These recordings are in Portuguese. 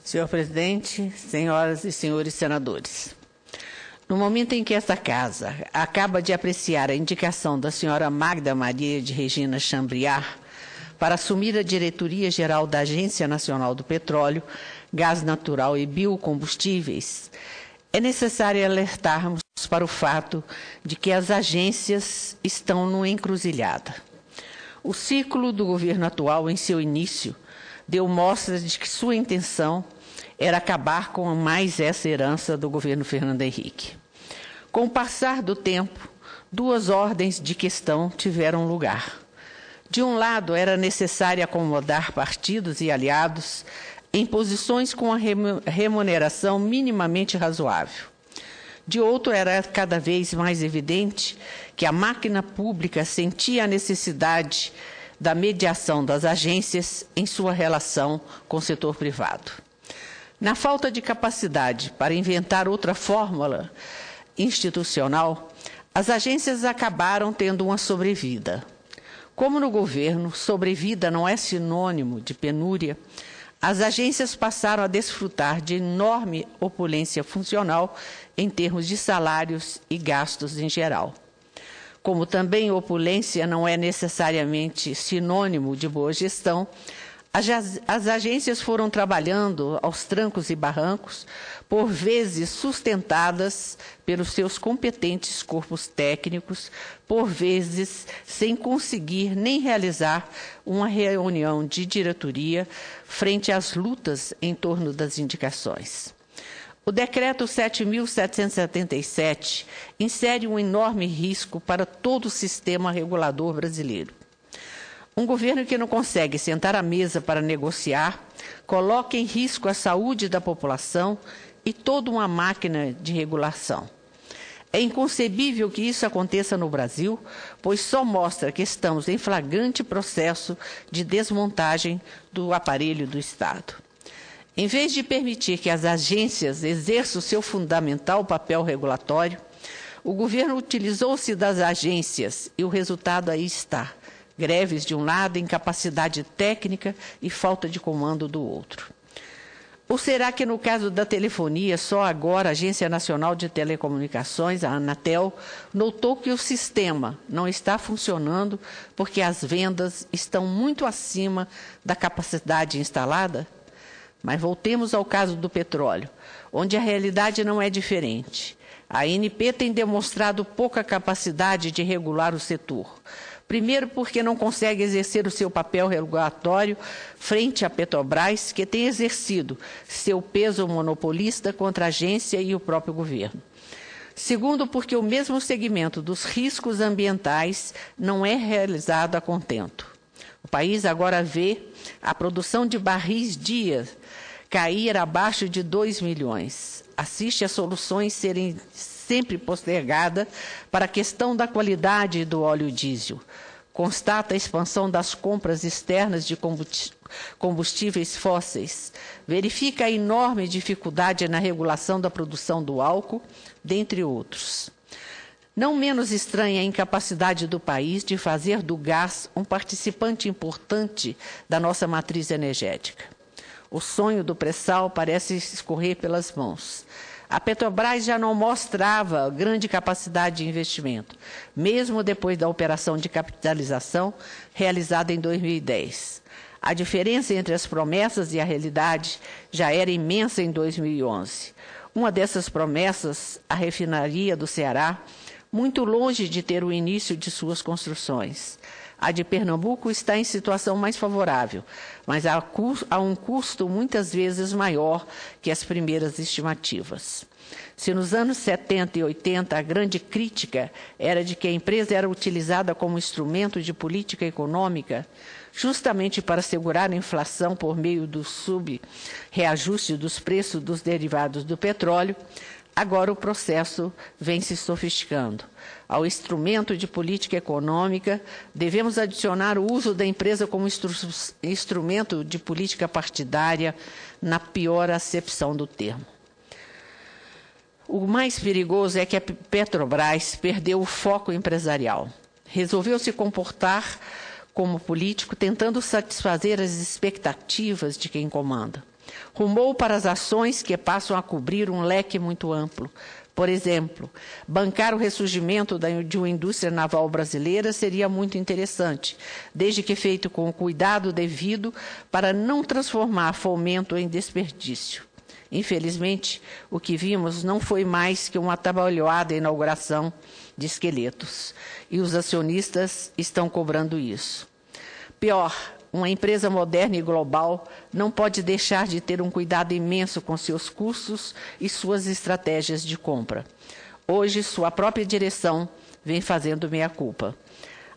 Senhor presidente, senhoras e senhores senadores, no momento em que esta Casa acaba de apreciar a indicação da senhora Magda Maria de Regina Chambriard para assumir a diretoria-geral da Agência Nacional do Petróleo, Gás Natural e Biocombustíveis, é necessário alertarmos para o fato de que as agências estão numa encruzilhada. O ciclo do governo atual, em seu início, deu mostras de que sua intenção era acabar com mais essa herança do governo Fernando Henrique. Com o passar do tempo, duas ordens de questão tiveram lugar. De um lado, era necessário acomodar partidos e aliados em posições com a remuneração minimamente razoável. De outro, era cada vez mais evidente que a máquina pública sentia a necessidade da mediação das agências em sua relação com o setor privado. Na falta de capacidade para inventar outra fórmula institucional, as agências acabaram tendo uma sobrevida. Como no governo, sobrevida não é sinônimo de penúria, as agências passaram a desfrutar de enorme opulência funcional em termos de salários e gastos em geral. Como também opulência não é necessariamente sinônimo de boa gestão, as agências foram trabalhando aos trancos e barrancos, por vezes sustentadas pelos seus competentes corpos técnicos, por vezes sem conseguir nem realizar uma reunião de diretoria frente às lutas em torno das indicações. O Decreto 7.777 insere um enorme risco para todo o sistema regulador brasileiro. Um governo que não consegue sentar à mesa para negociar, coloca em risco a saúde da população e toda uma máquina de regulação. É inconcebível que isso aconteça no Brasil, pois só mostra que estamos em flagrante processo de desmontagem do aparelho do Estado. Em vez de permitir que as agências exerçam o seu fundamental papel regulatório, o governo utilizou-se das agências e o resultado aí está. Greves de um lado, incapacidade técnica e falta de comando do outro. Ou será que, no caso da telefonia, só agora a Agência Nacional de Telecomunicações, a Anatel, notou que o sistema não está funcionando porque as vendas estão muito acima da capacidade instalada? Mas voltemos ao caso do petróleo, onde a realidade não é diferente. A ANP tem demonstrado pouca capacidade de regular o setor. Primeiro, porque não consegue exercer o seu papel regulatório frente à Petrobras, que tem exercido seu peso monopolista contra a agência e o próprio governo. Segundo, porque o mesmo segmento dos riscos ambientais não é realizado a contento. O país agora vê a produção de barris dia cair abaixo de 2 milhões. Assiste a soluções serem sempre postergada para a questão da qualidade do óleo diesel. Constata a expansão das compras externas de combustíveis fósseis. Verifica a enorme dificuldade na regulação da produção do álcool, dentre outros. Não menos estranha a incapacidade do país de fazer do gás um participante importante da nossa matriz energética. O sonho do pré-sal parece escorrer pelas mãos. A Petrobras já não mostrava grande capacidade de investimento, mesmo depois da operação de capitalização realizada em 2010. A diferença entre as promessas e a realidade já era imensa em 2011. Uma dessas promessas, a refinaria do Ceará, muito longe de ter o início de suas construções. A de Pernambuco está em situação mais favorável, mas a um custo muitas vezes maior que as primeiras estimativas. Se nos anos 70 e 80 a grande crítica era de que a empresa era utilizada como instrumento de política econômica, justamente para segurar a inflação por meio do reajuste dos preços dos derivados do petróleo, agora o processo vem se sofisticando. Ao instrumento de política econômica, devemos adicionar o uso da empresa como instrumento de política partidária, na pior acepção do termo. O mais perigoso é que a Petrobras perdeu o foco empresarial. Resolveu se comportar como político, tentando satisfazer as expectativas de quem comanda. Rumou para as ações que passam a cobrir um leque muito amplo. Por exemplo, bancar o ressurgimento de uma indústria naval brasileira seria muito interessante, desde que feito com o cuidado devido para não transformar fomento em desperdício. Infelizmente, o que vimos não foi mais que uma atabalhoada inauguração de esqueletos, e os acionistas estão cobrando isso. Pior, uma empresa moderna e global não pode deixar de ter um cuidado imenso com seus custos e suas estratégias de compra. Hoje, sua própria direção vem fazendo meia-culpa.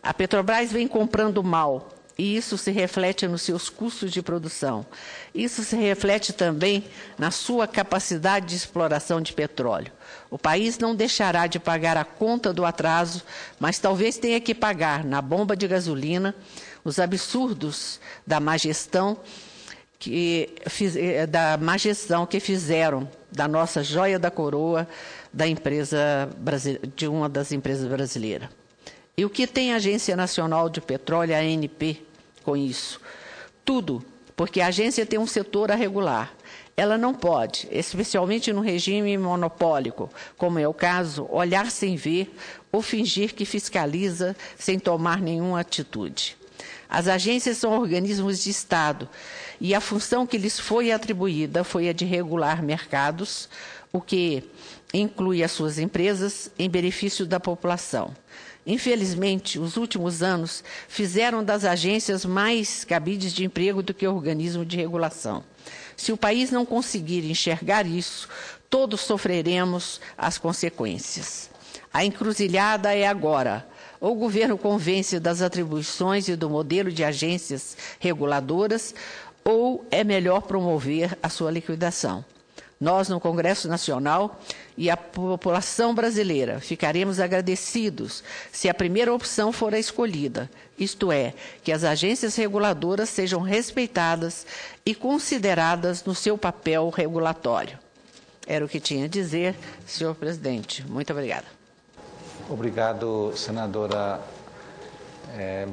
A Petrobras vem comprando mal, e isso se reflete nos seus custos de produção. Isso se reflete também na sua capacidade de exploração de petróleo. O país não deixará de pagar a conta do atraso, mas talvez tenha que pagar na bomba de gasolina os absurdos da má gestão que fizeram da nossa joia da coroa de uma das empresas brasileiras. E o que tem a Agência Nacional de Petróleo, a ANP, com isso? Tudo, porque a agência tem um setor a regular. Ela não pode, especialmente no regime monopólico, como é o caso, olhar sem ver ou fingir que fiscaliza sem tomar nenhuma atitude. As agências são organismos de Estado e a função que lhes foi atribuída foi a de regular mercados, o que inclui as suas empresas em benefício da população. Infelizmente, os últimos anos fizeram das agências mais cabides de emprego do que organismo de regulação. Se o país não conseguir enxergar isso, todos sofreremos as consequências. A encruzilhada é agora. Ou o governo convence das atribuições e do modelo de agências reguladoras, ou é melhor promover a sua liquidação. Nós, no Congresso Nacional e a população brasileira, ficaremos agradecidos se a primeira opção for a escolhida, isto é, que as agências reguladoras sejam respeitadas e consideradas no seu papel regulatório. Era o que tinha a dizer, senhor presidente. Muito obrigada. Obrigado, senadora Luciana.